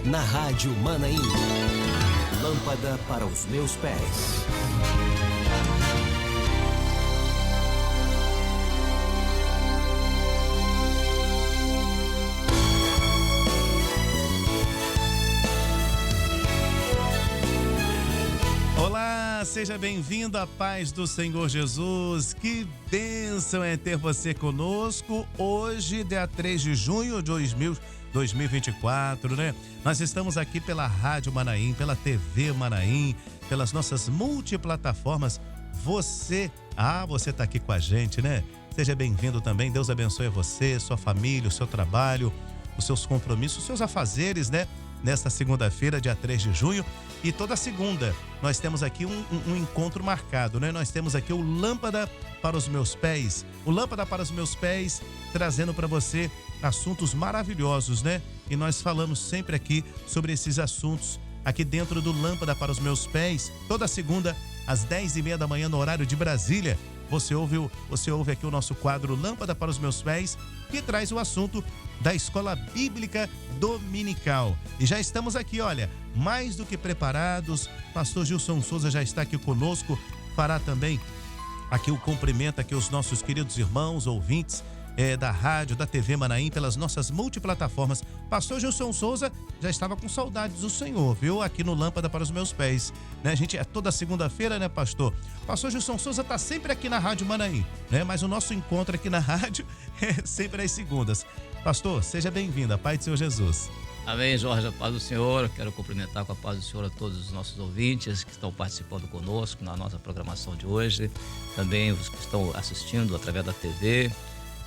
na Rádio Manaim. Lâmpada para os meus pés. Olá, seja bem-vindo à paz do Senhor Jesus. Que bênção é ter você conosco hoje, dia 3 de junho de 2024, né? Nós estamos aqui pela Rádio Manaim, pela TV Manaim, pelas nossas multiplataformas. Você tá aqui com a gente, né? Seja bem-vindo também. Deus abençoe você, sua família, o seu trabalho, os seus compromissos, os seus afazeres, né? Nesta segunda-feira, dia 3 de junho. E toda segunda nós temos aqui um encontro marcado, né? Nós temos aqui o Lâmpada para os Meus Pés. O Lâmpada para os Meus Pés, trazendo para você assuntos maravilhosos, né? E nós falamos sempre aqui sobre esses assuntos aqui dentro do Lâmpada para os Meus Pés. Toda segunda, às 10h30 da manhã, no horário de Brasília, você ouve aqui o nosso quadro Lâmpada para os Meus Pés, que traz o assunto da Escola Bíblica Dominical. E já estamos aqui, olha, mais do que preparados. Pastor Gilson Souza já está aqui conosco, fará também aqui o cumprimento aqui os nossos queridos irmãos, ouvintes da rádio, da TV Manaim, pelas nossas multiplataformas. Pastor Gilson Souza já estava com saudades do Senhor, viu? Aqui no Lâmpada para os Meus Pés, né? A gente é toda segunda-feira, né, pastor? Pastor Gilson Souza está sempre aqui na Rádio Manaim, né? Mas o nosso encontro aqui na rádio é sempre às segundas. Pastor, seja bem-vindo, a paz do Senhor Jesus. Amém, Jorge, a paz do Senhor. Quero cumprimentar com a paz do Senhor a todos os nossos ouvintes que estão participando conosco na nossa programação de hoje, também os que estão assistindo através da TV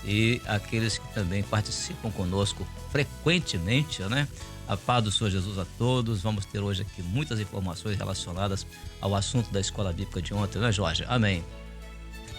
e aqueles que também participam conosco frequentemente, né? A paz do Senhor Jesus a todos. Vamos ter hoje aqui muitas informações relacionadas ao assunto da Escola Bíblica de ontem, né, Jorge? Amém.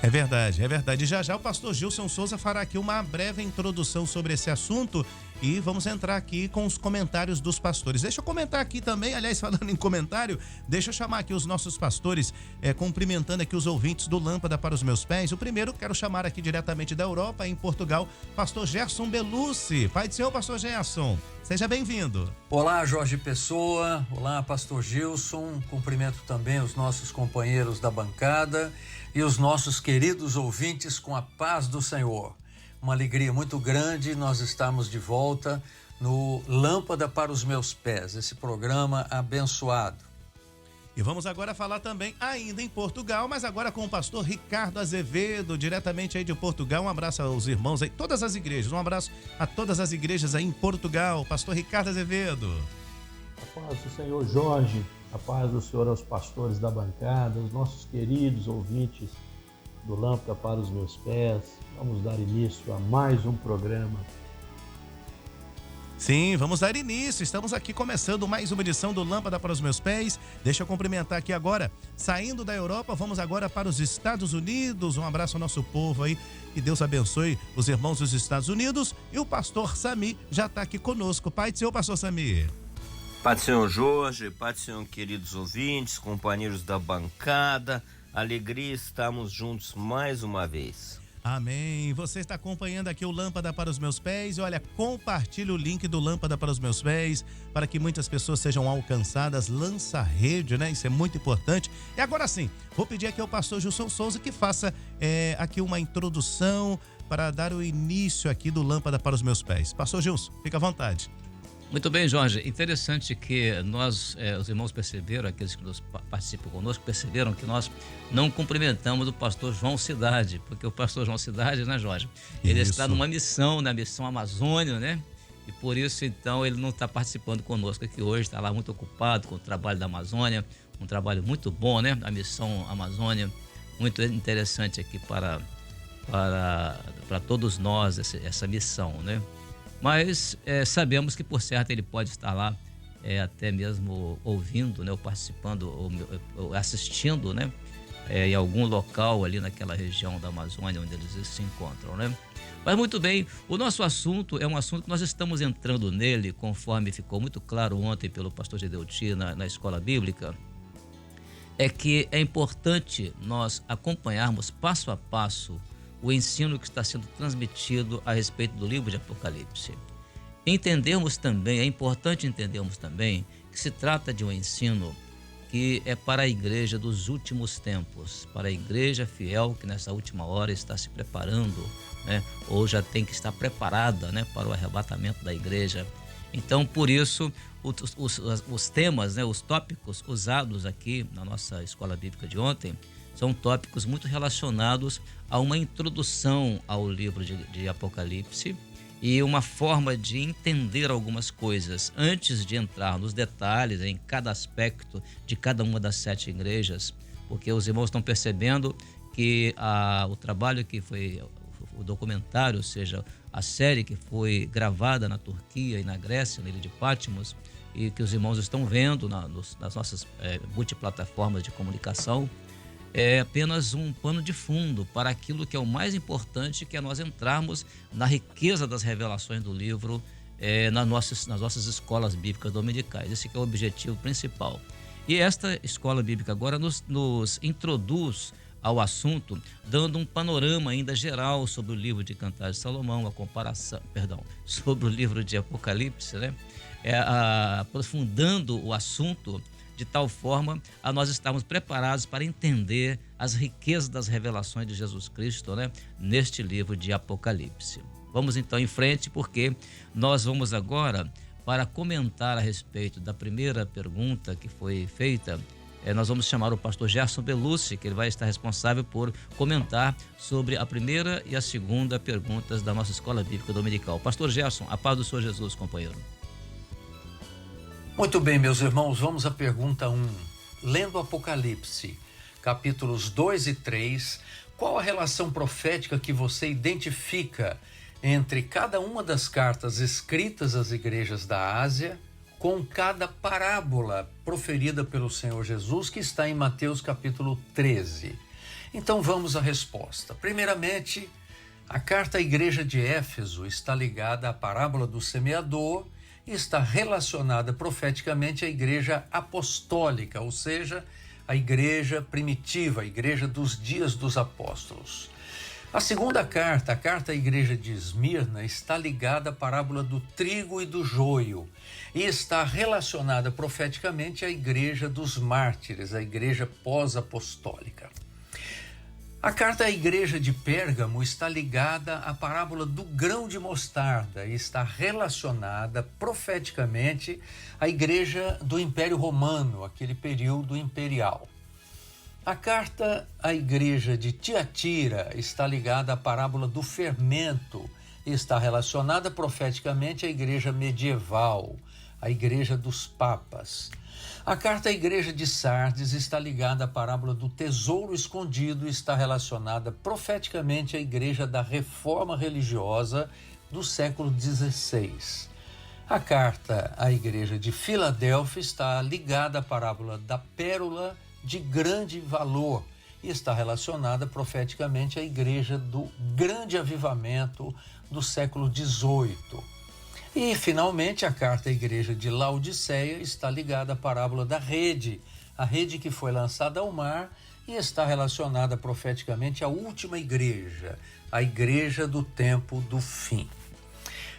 É verdade, é verdade. Já já o pastor Gilson Souza fará aqui uma breve introdução sobre esse assunto e vamos entrar aqui com os comentários dos pastores. Deixa eu comentar aqui também, aliás, falando em comentário, deixa eu chamar aqui os nossos pastores, cumprimentando aqui os ouvintes do Lâmpada para os Meus Pés. O primeiro, quero chamar aqui diretamente da Europa, em Portugal, pastor Gerson Belucci. Pai do Senhor, pastor Gerson, seja bem-vindo. Olá, Jorge Pessoa. Olá, pastor Gilson. Cumprimento também os nossos companheiros da bancada e os nossos queridos ouvintes com a paz do Senhor. Uma alegria muito grande nós estarmos de volta no Lâmpada para os Meus Pés, esse programa abençoado. E vamos agora falar também ainda em Portugal, mas agora com o pastor Ricardo Azevedo, diretamente aí de Portugal. Um abraço aos irmãos aí, todas as igrejas, um abraço a todas as igrejas aí em Portugal. Pastor Ricardo Azevedo. A paz do Senhor Jorge, a paz do Senhor aos pastores da bancada, os nossos queridos ouvintes do Lâmpada para os Meus Pés. Vamos dar início a mais um programa. Sim, vamos dar início. Estamos aqui começando mais uma edição do Lâmpada para os Meus Pés. Deixa eu cumprimentar aqui agora, saindo da Europa, vamos agora para os Estados Unidos. Um abraço ao nosso povo aí e Deus abençoe os irmãos dos Estados Unidos. E o pastor Sami já está aqui conosco. Pai do Senhor, pastor Sami. Pai do Senhor Jorge, Pai do Senhor, queridos ouvintes, companheiros da bancada, alegria estarmos juntos mais uma vez. Amém. Você está acompanhando aqui o Lâmpada para os Meus Pés. E olha, compartilhe o link do Lâmpada para os Meus Pés para que muitas pessoas sejam alcançadas. Lança a rede, né? Isso é muito importante. E agora sim, vou pedir aqui ao pastor Gilson Souza que faça aqui uma introdução para dar o início aqui do Lâmpada para os Meus Pés. Pastor Gilson, fica à vontade. Muito bem, Jorge. Interessante que nós, os irmãos perceberam, aqueles que participam conosco, perceberam que nós não cumprimentamos o pastor João Cidade, porque o pastor João Cidade, né, Jorge? Ele está numa missão, na missão Amazônia, né? E por isso, então, ele não está participando conosco aqui hoje, está lá muito ocupado com o trabalho da Amazônia, um trabalho muito bom, né? A missão Amazônia, muito interessante aqui para todos nós, essa missão, né? Mas sabemos que, por certo, ele pode estar lá até mesmo ouvindo, né, ou participando, ou assistindo, né, em algum local ali naquela região da Amazônia onde eles se encontram, né? Mas muito bem, o nosso assunto é um assunto que nós estamos entrando nele, conforme ficou muito claro ontem pelo pastor Gedeuti na escola bíblica, é que é importante nós acompanharmos passo a passo o ensino que está sendo transmitido a respeito do livro de Apocalipse. Entendermos também, é importante entendermos também que se trata de um ensino que é para a igreja dos últimos tempos, para a igreja fiel que nessa última hora está se preparando, né? Ou já tem que estar preparada, né, para o arrebatamento da igreja. Então, por isso, os temas, né, os tópicos usados aqui na nossa escola bíblica de ontem são tópicos muito relacionados a uma introdução ao livro de Apocalipse e uma forma de entender algumas coisas antes de entrar nos detalhes em cada aspecto de cada uma das 7 igrejas, porque os irmãos estão percebendo que o trabalho que foi o documentário, ou seja, a série que foi gravada na Turquia e na Grécia, na Ilha de Patmos, e que os irmãos estão vendo nas nossas multiplataformas de comunicação, é apenas um pano de fundo para aquilo que é o mais importante, que é nós entrarmos na riqueza das revelações do livro nas nossas escolas bíblicas dominicais. Esse que é o objetivo principal. E esta escola bíblica agora nos introduz ao assunto, dando um panorama ainda geral sobre o livro de Cantares de Salomão, sobre o livro de Apocalipse, né? Aprofundando o assunto de tal forma a nós estarmos preparados para entender as riquezas das revelações de Jesus Cristo, né, neste livro de Apocalipse. Vamos então em frente, porque nós vamos agora para comentar a respeito da primeira pergunta que foi feita. Nós vamos chamar o pastor Gerson Belucci, que ele vai estar responsável por comentar sobre a primeira e a segunda perguntas da nossa escola bíblica dominical. Pastor Gerson, a paz do Senhor Jesus, companheiro. Muito bem, meus irmãos, vamos à pergunta 1. Lendo Apocalipse, capítulos 2 e 3, qual a relação profética que você identifica entre cada uma das cartas escritas às igrejas da Ásia com cada parábola proferida pelo Senhor Jesus, que está em Mateus capítulo 13? Então vamos à resposta. Primeiramente, a carta à igreja de Éfeso está ligada à parábola do semeador e está relacionada profeticamente à igreja apostólica, ou seja, a igreja primitiva, a igreja dos dias dos apóstolos. A segunda carta, a carta à igreja de Esmirna, está ligada à parábola do trigo e do joio e está relacionada profeticamente à igreja dos mártires, a igreja pós-apostólica. A carta à igreja de Pérgamo está ligada à parábola do grão de mostarda e está relacionada profeticamente à igreja do Império Romano, aquele período imperial. A carta à igreja de Tiatira está ligada à parábola do fermento e está relacionada profeticamente à igreja medieval, a igreja dos papas. A carta à igreja de Sardes está ligada à parábola do tesouro escondido e está relacionada profeticamente à igreja da reforma religiosa do século XVI. A carta à igreja de Filadélfia está ligada à parábola da pérola de grande valor e está relacionada profeticamente à igreja do grande avivamento do século XVIII. E, finalmente, a carta à igreja de Laodiceia está ligada à parábola da rede, a rede que foi lançada ao mar e está relacionada profeticamente à última igreja, a igreja do tempo do fim.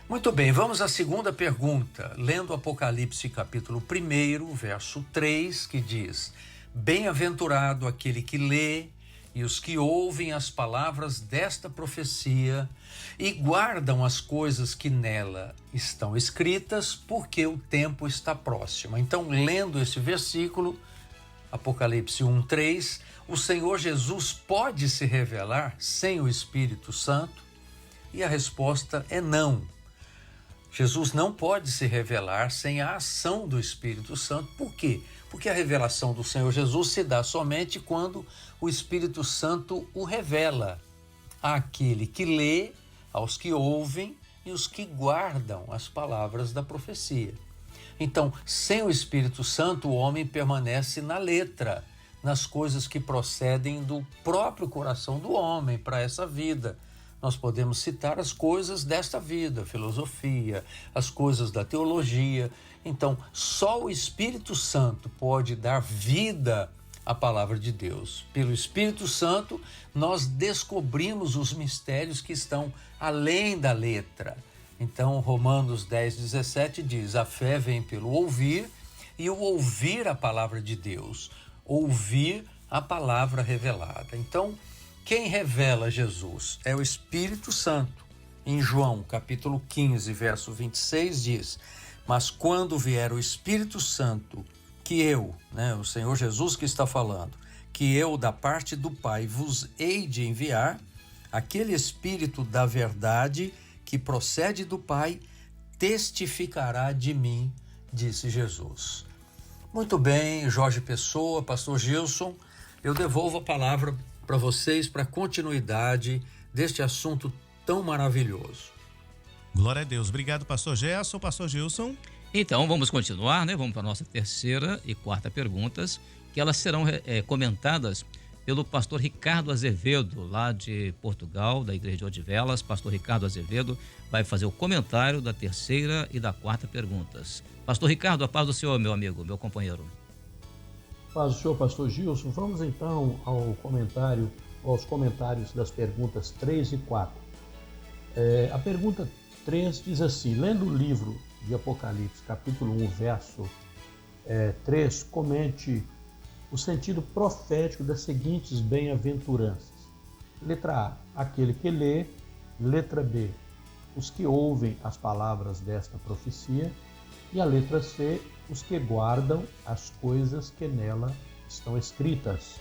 Muito bem, vamos à segunda pergunta, lendo Apocalipse capítulo 1, verso 3, que diz: Bem-aventurado aquele que lê e os que ouvem as palavras desta profecia e guardam as coisas que nela estão escritas, porque o tempo está próximo. Então, lendo esse versículo, Apocalipse 1:3, o Senhor Jesus pode se revelar sem o Espírito Santo? E a resposta é não. Jesus não pode se revelar sem a ação do Espírito Santo. Por quê? Porque a revelação do Senhor Jesus se dá somente quando o Espírito Santo o revela àquele que lê, aos que ouvem e os que guardam as palavras da profecia. Então, sem o Espírito Santo, o homem permanece na letra, nas coisas que procedem do próprio coração do homem para essa vida. Nós podemos citar as coisas desta vida, filosofia, as coisas da teologia. Então, só o Espírito Santo pode dar vida à palavra de Deus. Pelo Espírito Santo, nós descobrimos os mistérios que estão além da letra. Então, Romanos 10:17 diz: a fé vem pelo ouvir, e o ouvir a palavra de Deus, ouvir a palavra revelada. Então, quem revela Jesus é o Espírito Santo. Em João, capítulo 15, verso 26, diz: mas quando vier o Espírito Santo, que eu, o Senhor Jesus que está falando, que eu, da parte do Pai, vos hei de enviar, aquele Espírito da verdade que procede do Pai, testificará de mim, disse Jesus. Muito bem, Jorge Pessoa, pastor Gilson, eu devolvo a palavra para vocês para a continuidade deste assunto tão maravilhoso. Glória a Deus. Obrigado, pastor Gerson. Pastor Gilson. Então, vamos continuar, né? Vamos para a nossa terceira e quarta perguntas, que elas serão comentadas pelo pastor Ricardo Azevedo, lá de Portugal, da Igreja de Odivelas. Pastor Ricardo Azevedo vai fazer o comentário da terceira e da quarta perguntas. Pastor Ricardo, a paz do Senhor, meu amigo, meu companheiro. Paz do Senhor, pastor Gilson. Vamos então aos comentários das perguntas 3 e 4. A pergunta 3 diz assim: lendo o livro de Apocalipse, capítulo 1, verso 3, comente o sentido profético das seguintes bem-aventuranças. Letra A, aquele que lê. Letra B, os que ouvem as palavras desta profecia. E a letra C, os que guardam as coisas que nela estão escritas.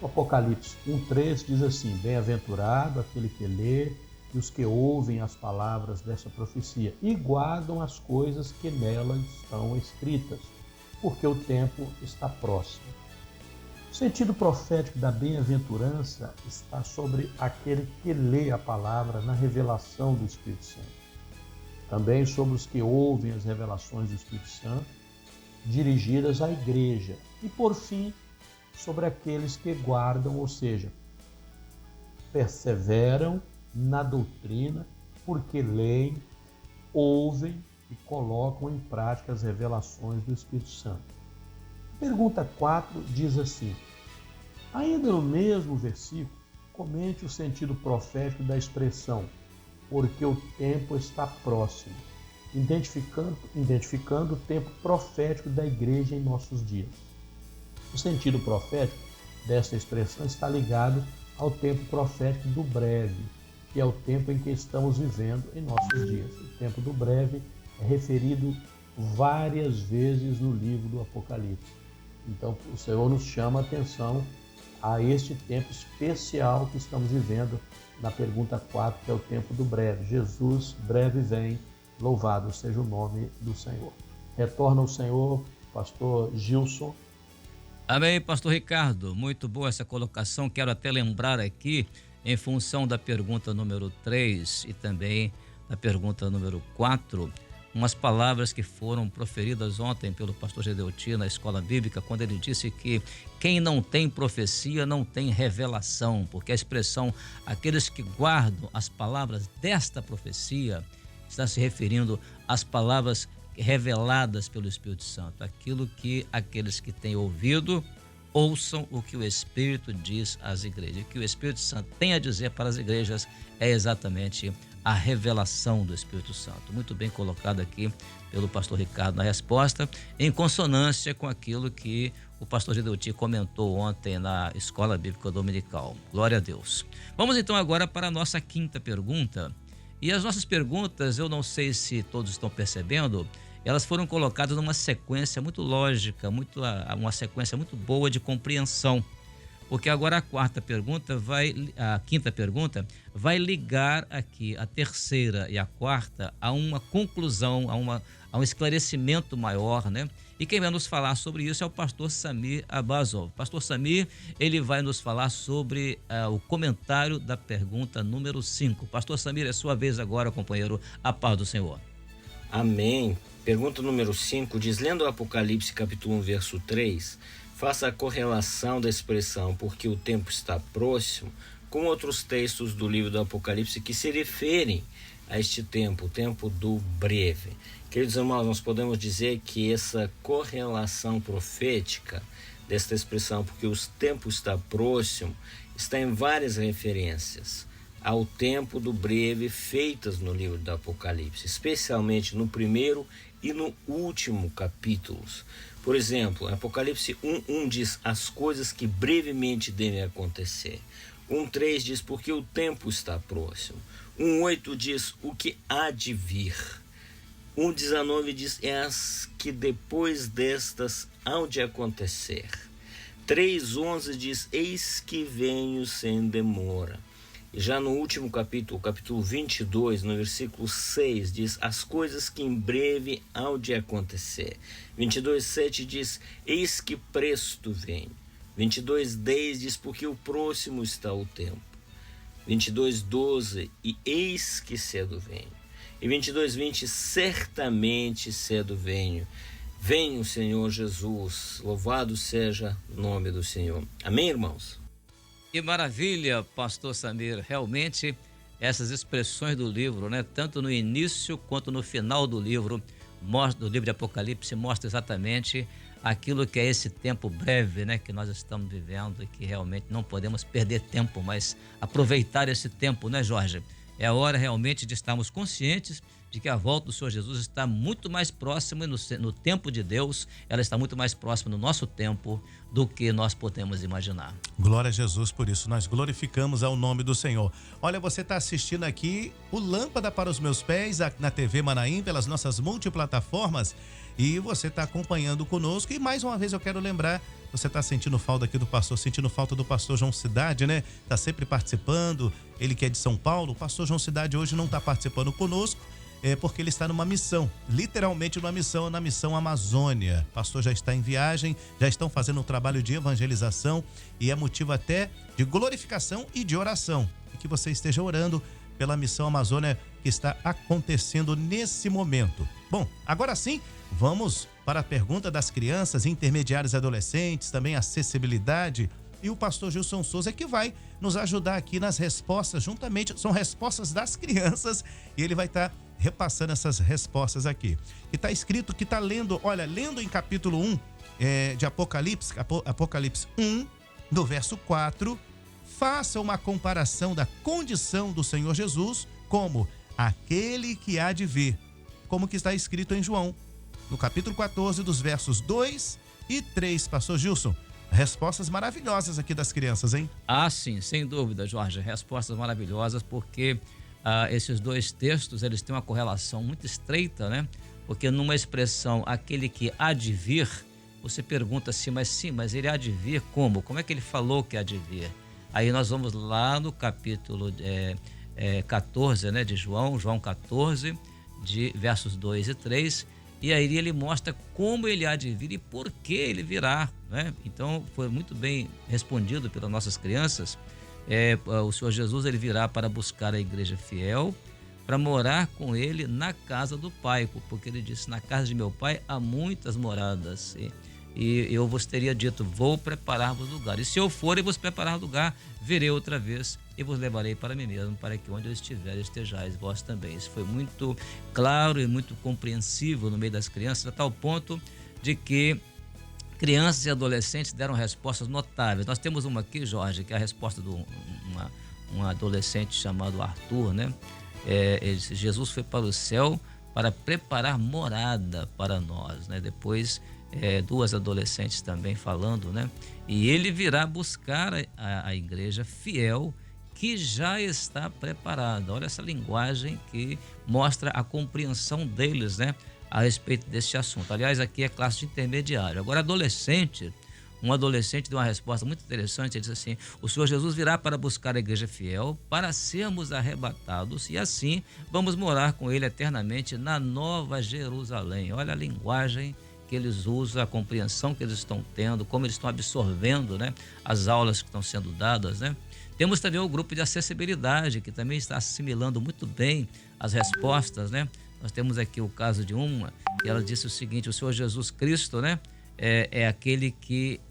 O Apocalipse 1:3 diz assim: bem-aventurado aquele que lê e os que ouvem as palavras dessa profecia e guardam as coisas que nela estão escritas, porque o tempo está próximo. O sentido profético da bem-aventurança está sobre aquele que lê a palavra na revelação do Espírito Santo. Também sobre os que ouvem as revelações do Espírito Santo, dirigidas à igreja. E, por fim, sobre aqueles que guardam, ou seja, perseveram na doutrina, porque leem, ouvem e colocam em prática as revelações do Espírito Santo. A pergunta 4 diz assim: ainda no mesmo versículo, comente o sentido profético da expressão porque o tempo está próximo, identificando o tempo profético da igreja em nossos dias. O sentido profético desta expressão está ligado ao tempo profético do breve, que é o tempo em que estamos vivendo em nossos dias. O tempo do breve é referido várias vezes no livro do Apocalipse. Então, o Senhor nos chama a atenção a este tempo especial que estamos vivendo na pergunta 4, que é o tempo do breve. Jesus breve vem, louvado seja o nome do Senhor. Retorna ao Senhor, pastor Gilson. Amém, pastor Ricardo, muito boa essa colocação. Quero até lembrar aqui, em função da pergunta número 3 e também da pergunta número 4, umas palavras que foram proferidas ontem pelo pastor Gedeuti na escola bíblica, quando ele disse que quem não tem profecia não tem revelação, porque a expressão aqueles que guardam as palavras desta profecia está se referindo às palavras reveladas pelo Espírito Santo, aquilo que aqueles que têm ouvido ouçam o que o Espírito diz às igrejas. O que o Espírito Santo tem a dizer para as igrejas é exatamente a revelação do Espírito Santo. Muito bem colocado aqui pelo pastor Ricardo na resposta, em consonância com aquilo que o pastor Gedeuti comentou ontem na Escola Bíblica Dominical. Glória a Deus. Vamos então agora para a nossa quinta pergunta. E as nossas perguntas, eu não sei se todos estão percebendo, elas foram colocadas numa sequência muito lógica, uma sequência muito boa de compreensão. Porque agora a quinta pergunta vai ligar aqui a terceira e a quarta a uma conclusão, a um esclarecimento maior, né? E quem vai nos falar sobre isso é o pastor Samir Abazov. Pastor Samir, ele vai nos falar sobre o comentário da pergunta número 5. Pastor Samir, é sua vez agora, companheiro. A paz do Senhor. Amém. Pergunta número 5 diz: lendo o Apocalipse capítulo 1, verso 3, faça a correlação da expressão porque o tempo está próximo com outros textos do livro do Apocalipse que se referem a este tempo, o tempo do breve. Queridos irmãos, nós podemos dizer que essa correlação profética desta expressão, porque o tempo está próximo, está em várias referências ao tempo do breve feitas no livro do Apocalipse, especialmente no primeiro e no último capítulos. Por exemplo, Apocalipse 1:1 diz as coisas que brevemente devem acontecer. 1:3 diz porque o tempo está próximo. 1:8 diz o que há de vir. 1:19 diz é as que depois destas hão de acontecer. 3:11 diz eis que venho sem demora. E já no último capítulo, capítulo 22, no versículo 6, diz as coisas que em breve hão de acontecer. 22:7 diz eis que presto venho. 22:10 diz porque o próximo está o tempo. 22:12 e eis que cedo venho. E 22:20 certamente cedo venho. Venho, Senhor Jesus, louvado seja o nome do Senhor. Amém, irmãos? Que maravilha, pastor Samir. Realmente, essas expressões do livro, né, tanto no início quanto no final do livro de Apocalipse, mostra exatamente aquilo que é esse tempo breve, né, que nós estamos vivendo e que realmente não podemos perder tempo, mas aproveitar esse tempo, né, Jorge? É a hora realmente de estarmos conscientes de que a volta do Senhor Jesus está muito mais próxima e no tempo de Deus, ela está muito mais próxima no nosso tempo do que nós podemos imaginar. Glória a Jesus por isso, nós glorificamos ao nome do Senhor. Olha, você está assistindo aqui o Lâmpada para os Meus Pés, na TV Manaim, pelas nossas multiplataformas, e você está acompanhando conosco. E mais uma vez eu quero lembrar, você está sentindo falta aqui do pastor, sentindo falta do pastor João Cidade, né? Está sempre participando, ele que é de São Paulo. O pastor João Cidade hoje não está participando conosco, porque ele está numa missão, literalmente numa missão, na missão Amazônia. O pastor já está em viagem, já estão fazendo um trabalho de evangelização e é motivo até de glorificação e de oração. E que você esteja orando pela missão Amazônia que está acontecendo nesse momento. Bom, agora sim, vamos para a pergunta das crianças, intermediários e adolescentes, também acessibilidade. E o pastor Gilson Souza é que vai nos ajudar aqui nas respostas, juntamente, são respostas das crianças, e ele vai estar repassando essas respostas aqui. E está escrito que está lendo, olha, lendo em capítulo 1 de Apocalipse, Apocalipse 1, do verso 4, faça uma comparação da condição do Senhor Jesus como aquele que há de vir, como que está escrito em João, no capítulo 14, dos versos 2 e 3. Pastor Gilson, respostas maravilhosas aqui das crianças, hein? Ah, sim, sem dúvida, Jorge. Respostas maravilhosas, porque esses dois textos, eles têm uma correlação muito estreita, né? Porque numa expressão, aquele que há de vir, você pergunta assim, mas ele há de vir como? Como é que ele falou que há de vir? Aí nós vamos lá no capítulo 14, né, de João 14, de versos 2 e 3, e aí ele mostra como ele há de vir e por que ele virá, né? Então foi muito bem respondido pelas nossas crianças. O Senhor Jesus, ele virá para buscar a igreja fiel, para morar com ele na casa do Pai, porque ele disse, na casa de meu Pai há muitas moradas, e eu vos teria dito, vou preparar-vos lugar, e se eu for e vos preparar lugar, virei outra vez e vos levarei para mim mesmo, para que onde eu estiver estejais vós também. Isso foi muito claro e muito compreensível no meio das crianças, a tal ponto de que crianças e adolescentes deram respostas notáveis. Nós temos uma aqui, Jorge, que é a resposta de um adolescente chamado Arthur, né? Ele disse, Jesus foi para o céu para preparar morada para nós, né? Depois, duas adolescentes também falando, né? E ele virá buscar a igreja fiel que já está preparada. Olha essa linguagem que mostra a compreensão deles, né, a respeito desse assunto. Aliás, aqui é classe de intermediário. Agora, um adolescente deu uma resposta muito interessante. Ele disse assim, o Senhor Jesus virá para buscar a igreja fiel, para sermos arrebatados, e assim vamos morar com ele eternamente na Nova Jerusalém. Olha a linguagem que eles usam, a compreensão que eles estão tendo, como eles estão absorvendo, né, as aulas que estão sendo dadas, né? Temos também o grupo de acessibilidade, que também está assimilando muito bem as respostas, né? Nós temos aqui o caso de uma, que ela disse o seguinte, o Senhor Jesus Cristo, né, é aquele que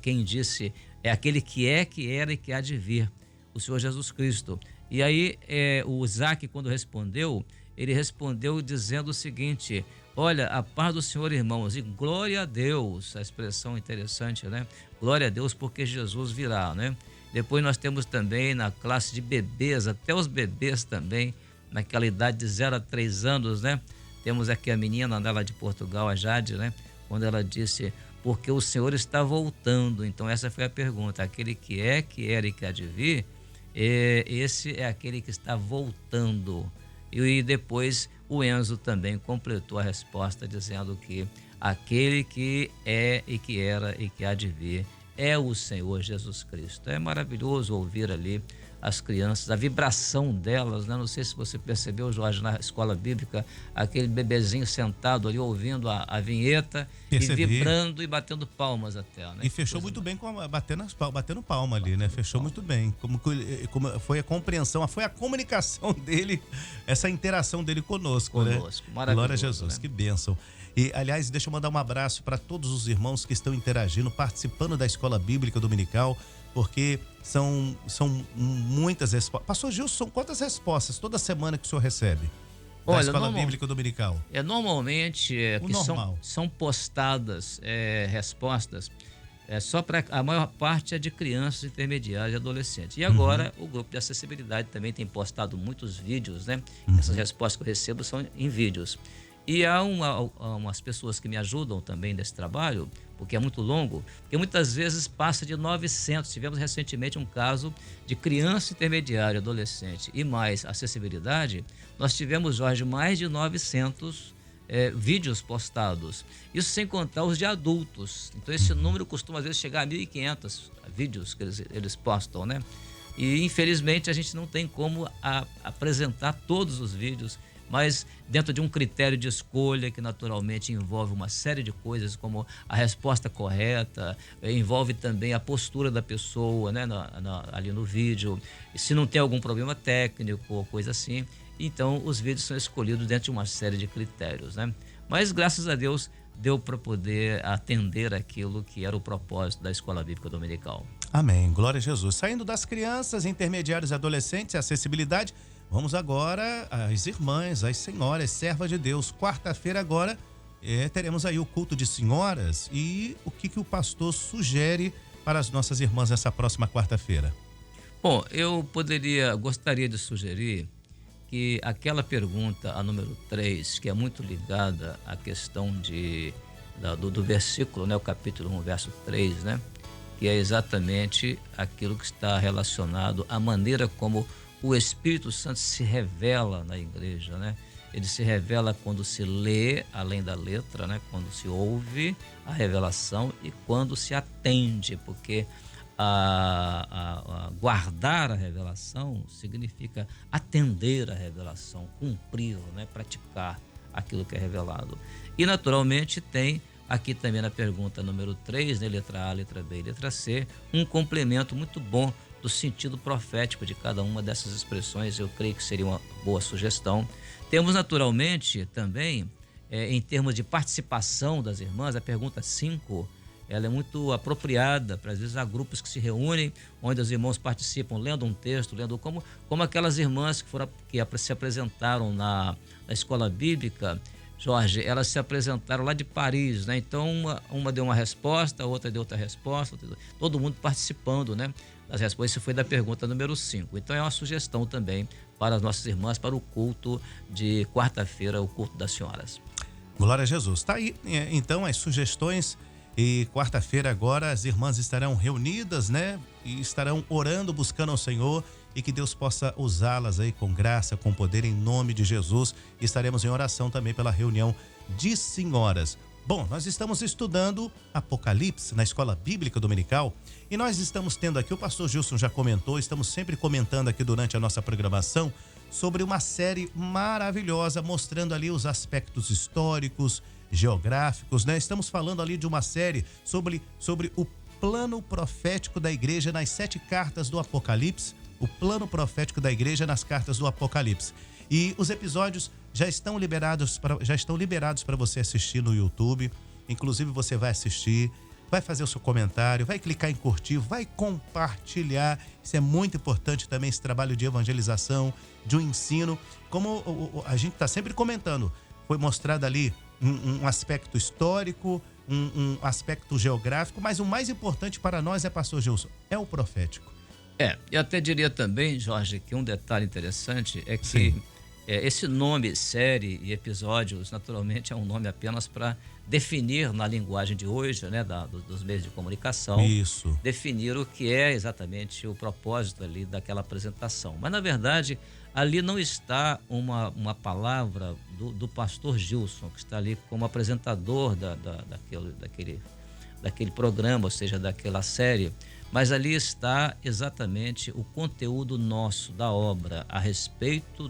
quem disse, é aquele que era e que há de vir, o Senhor Jesus Cristo. E aí o Isaac, quando respondeu, ele respondeu dizendo o seguinte, olha, a paz do Senhor, irmãos, e glória a Deus, a expressão interessante, né? Glória a Deus porque Jesus virá, né? Depois nós temos também na classe de bebês, até os bebês também, naquela idade de 0 a 3 anos, né? Temos aqui a menina dela de Portugal, a Jade, né? Quando ela disse, porque o Senhor está voltando. Então essa foi a pergunta, aquele que era e que há de vir, esse é aquele que está voltando. E depois o Enzo também completou a resposta dizendo que aquele que é e que era e que há de vir é o Senhor Jesus Cristo. É maravilhoso ouvir ali as crianças, a vibração delas, né? Não sei se você percebeu, Jorge, na escola bíblica, aquele bebezinho sentado ali ouvindo a vinheta. Percebi. E vibrando e batendo palmas até, né? E fechou muito bem com batendo palma ali, né? Fechou muito bem. Como foi a compreensão, foi a comunicação dele, essa interação dele conosco, né? Maravilhoso. Glória a Jesus, né? Que bênção. E, aliás, deixa eu mandar um abraço para todos os irmãos que estão interagindo, participando da Escola Bíblica Dominical, porque são muitas respostas. Pastor Gilson, quantas respostas toda semana que o senhor recebe da Escola Bíblica Dominical? Normalmente são postadas respostas, só para a maior parte é de crianças, intermediários e adolescentes. E agora o grupo de acessibilidade também tem postado muitos vídeos, né? Essas respostas que eu recebo são em vídeos. E há umas pessoas que me ajudam também nesse trabalho, porque é muito longo, porque muitas vezes passa de 900. Tivemos recentemente um caso de criança intermediária, adolescente e mais acessibilidade. Nós tivemos, Jorge, mais de 900 vídeos postados. Isso sem contar os de adultos. Então esse número costuma às vezes chegar a 1.500 vídeos que eles postam, né? E infelizmente a gente não tem como apresentar todos os vídeos, mas dentro de um critério de escolha que naturalmente envolve uma série de coisas, como a resposta correta, envolve também a postura da pessoa, né, ali no vídeo, e se não tem algum problema técnico ou coisa assim, então os vídeos são escolhidos dentro de uma série de critérios, né? Mas graças a Deus deu para poder atender aquilo que era o propósito da Escola Bíblica Dominical. Amém, glória a Jesus. Saindo das crianças, intermediários e adolescentes, acessibilidade, vamos agora às irmãs, às senhoras, servas de Deus. Quarta-feira agora teremos aí o culto de senhoras e o que o pastor sugere para as nossas irmãs nessa próxima quarta-feira? Bom, eu gostaria de sugerir que aquela pergunta, a número 3, que é muito ligada à questão do versículo, né, o capítulo 1, verso 3, né, que é exatamente aquilo que está relacionado à maneira como o Espírito Santo se revela na igreja, né? Ele se revela quando se lê, além da letra, né? Quando se ouve a revelação e quando se atende, porque guardar a revelação significa atender a revelação, cumprir, né? Praticar aquilo que é revelado. E naturalmente tem aqui também na pergunta número 3, né? Letra A, letra B e letra C, um complemento muito bom do sentido profético de cada uma dessas expressões. Eu creio que seria uma boa sugestão. Temos naturalmente também, em termos de participação das irmãs, a pergunta 5, ela é muito apropriada, para às vezes há grupos que se reúnem, onde os irmãos participam lendo um texto, como aquelas irmãs que se apresentaram na escola bíblica, Jorge, elas se apresentaram lá de Paris, né? Então uma deu uma resposta, a outra deu outra resposta, todo mundo participando, né? Das respostas. Isso foi da pergunta número 5. Então é uma sugestão também para as nossas irmãs, para o culto de quarta-feira, o culto das senhoras. Glória a Jesus. Tá aí, então, as sugestões. E quarta-feira agora as irmãs estarão reunidas, né? E estarão orando, buscando ao Senhor, e que Deus possa usá-las aí com graça, com poder, em nome de Jesus. E estaremos em oração também pela reunião de senhoras. Bom, nós estamos estudando Apocalipse na Escola Bíblica Dominical e nós estamos tendo aqui, o pastor Gilson já comentou, estamos sempre comentando aqui durante a nossa programação sobre uma série maravilhosa, mostrando ali os aspectos históricos, geográficos, né? Estamos falando ali de uma série sobre o plano profético da igreja nas 7 cartas do Apocalipse, o plano profético da igreja nas cartas do Apocalipse. E os episódios já estão liberados para você assistir no YouTube. Inclusive você vai assistir, vai fazer o seu comentário, vai clicar em curtir, vai compartilhar. Isso é muito importante também, esse trabalho de evangelização, de um ensino. Como a gente está sempre comentando, foi mostrado ali um aspecto histórico, um aspecto geográfico, mas o mais importante para nós, pastor Gilson, é o profético. Eu até diria também, Jorge, que um detalhe interessante é que esse nome, série e episódios, naturalmente é um nome apenas para definir na linguagem de hoje, né, dos meios de comunicação, definir o que é exatamente o propósito ali daquela apresentação. Mas, na verdade, ali não está uma palavra do pastor Gilson, que está ali como apresentador daquele programa, ou seja, daquela série, mas ali está exatamente o conteúdo nosso da obra a respeito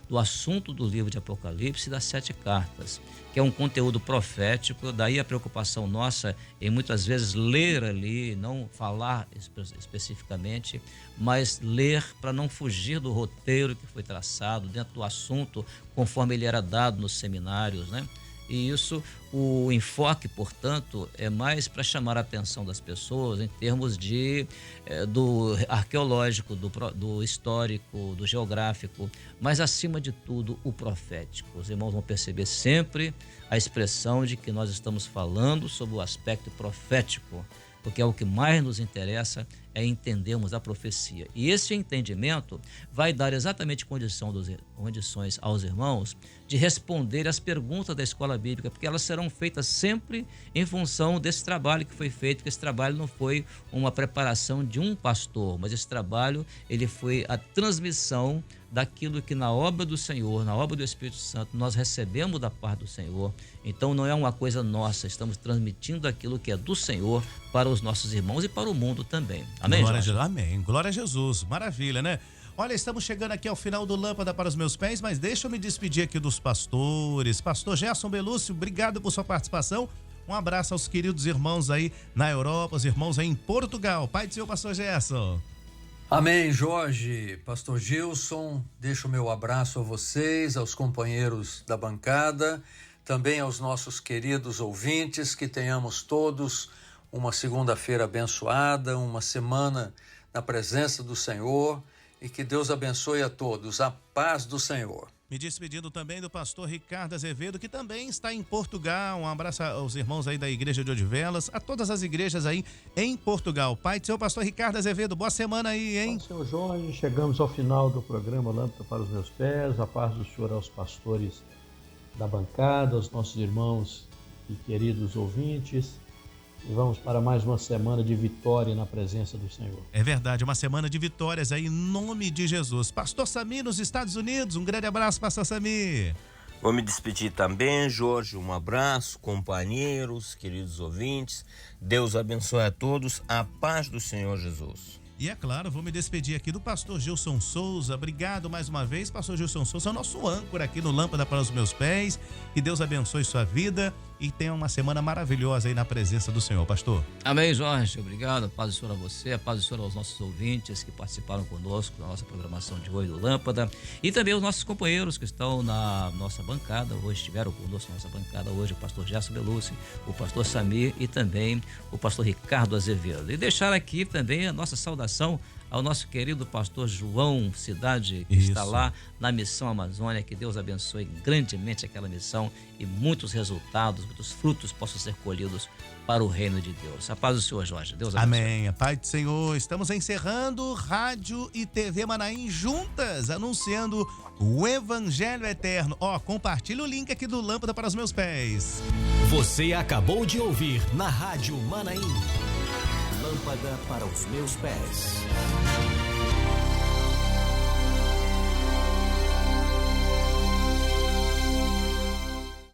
do assunto do livro de Apocalipse e das 7 cartas, que é um conteúdo profético. Daí a preocupação nossa em muitas vezes ler ali, não falar especificamente, mas ler para não fugir do roteiro que foi traçado dentro do assunto conforme ele era dado nos seminários, né? E isso, o enfoque, portanto, é mais para chamar a atenção das pessoas em termos do arqueológico, do histórico, do geográfico, mas, acima de tudo, o profético. Os irmãos vão perceber sempre a expressão de que nós estamos falando sobre o aspecto profético, porque é o que mais nos interessa, é entendermos a profecia. E esse entendimento vai dar exatamente condições aos irmãos de responder as perguntas da escola bíblica, porque elas serão feitas sempre em função desse trabalho que foi feito, que esse trabalho não foi uma preparação de um pastor, mas esse trabalho ele foi a transmissão daquilo que na obra do Senhor, na obra do Espírito Santo, nós recebemos da parte do Senhor. Então não é uma coisa nossa, estamos transmitindo aquilo que é do Senhor para os nossos irmãos e para o mundo também. Amém, Jorge? Amém. Glória a Jesus. Maravilha, né? Olha, estamos chegando aqui ao final do Lâmpada para os Meus Pés, mas deixa eu me despedir aqui dos pastores. Pastor Gerson Belúcio, obrigado por sua participação. Um abraço aos queridos irmãos aí na Europa, os irmãos aí em Portugal. Pai do Senhor, pastor Gerson. Amém, Jorge. Pastor Gilson, deixo o meu abraço a vocês, aos companheiros da bancada, também aos nossos queridos ouvintes, que tenhamos todos uma segunda-feira abençoada, uma semana na presença do Senhor, e que Deus abençoe a todos. A paz do Senhor. Me despedindo também do pastor Ricardo Azevedo, que também está em Portugal. Um abraço aos irmãos aí da igreja de Odivelas, a todas as igrejas aí em Portugal. Pai do Senhor, pastor Ricardo Azevedo, boa semana aí, hein? Pai do Senhor Jorge, chegamos ao final do programa Lâmpada para os Meus Pés. A paz do Senhor aos pastores da bancada, aos nossos irmãos e queridos ouvintes. E vamos para mais uma semana de vitória na presença do Senhor. É verdade, uma semana de vitórias aí em nome de Jesus. Pastor Samir nos Estados Unidos, um grande abraço, pastor Samir. Vou me despedir também, Jorge, um abraço, companheiros, queridos ouvintes. Deus abençoe a todos, a paz do Senhor Jesus. E é claro, vou me despedir aqui do pastor Gilson Souza. Obrigado mais uma vez, pastor Gilson Souza, é o nosso âncora aqui no Lâmpada para os Meus Pés. Que Deus abençoe sua vida e tenha uma semana maravilhosa aí na presença do Senhor, pastor. Amém, Jorge. Obrigado. A paz do Senhor a você, a paz do Senhor aos nossos ouvintes que participaram conosco na nossa programação de hoje do Lâmpada, e também os nossos companheiros que estão na nossa bancada, hoje estiveram conosco na nossa bancada, hoje o pastor Gerson Belúcio, o pastor Samir e também o pastor Ricardo Azevedo. E deixar aqui também a nossa saudação ao nosso querido pastor João Cidade, que está lá na Missão Amazônia. Que Deus abençoe grandemente aquela missão e muitos resultados, muitos frutos possam ser colhidos para o reino de Deus. A paz do Senhor, Jorge. Deus abençoe. Amém. A paz do Senhor. Estamos encerrando Rádio e TV Manaim juntas, anunciando o Evangelho Eterno. Compartilha o link aqui do Lâmpada para os Meus Pés. Você acabou de ouvir na Rádio Manaim. Lâmpada para os meus pés.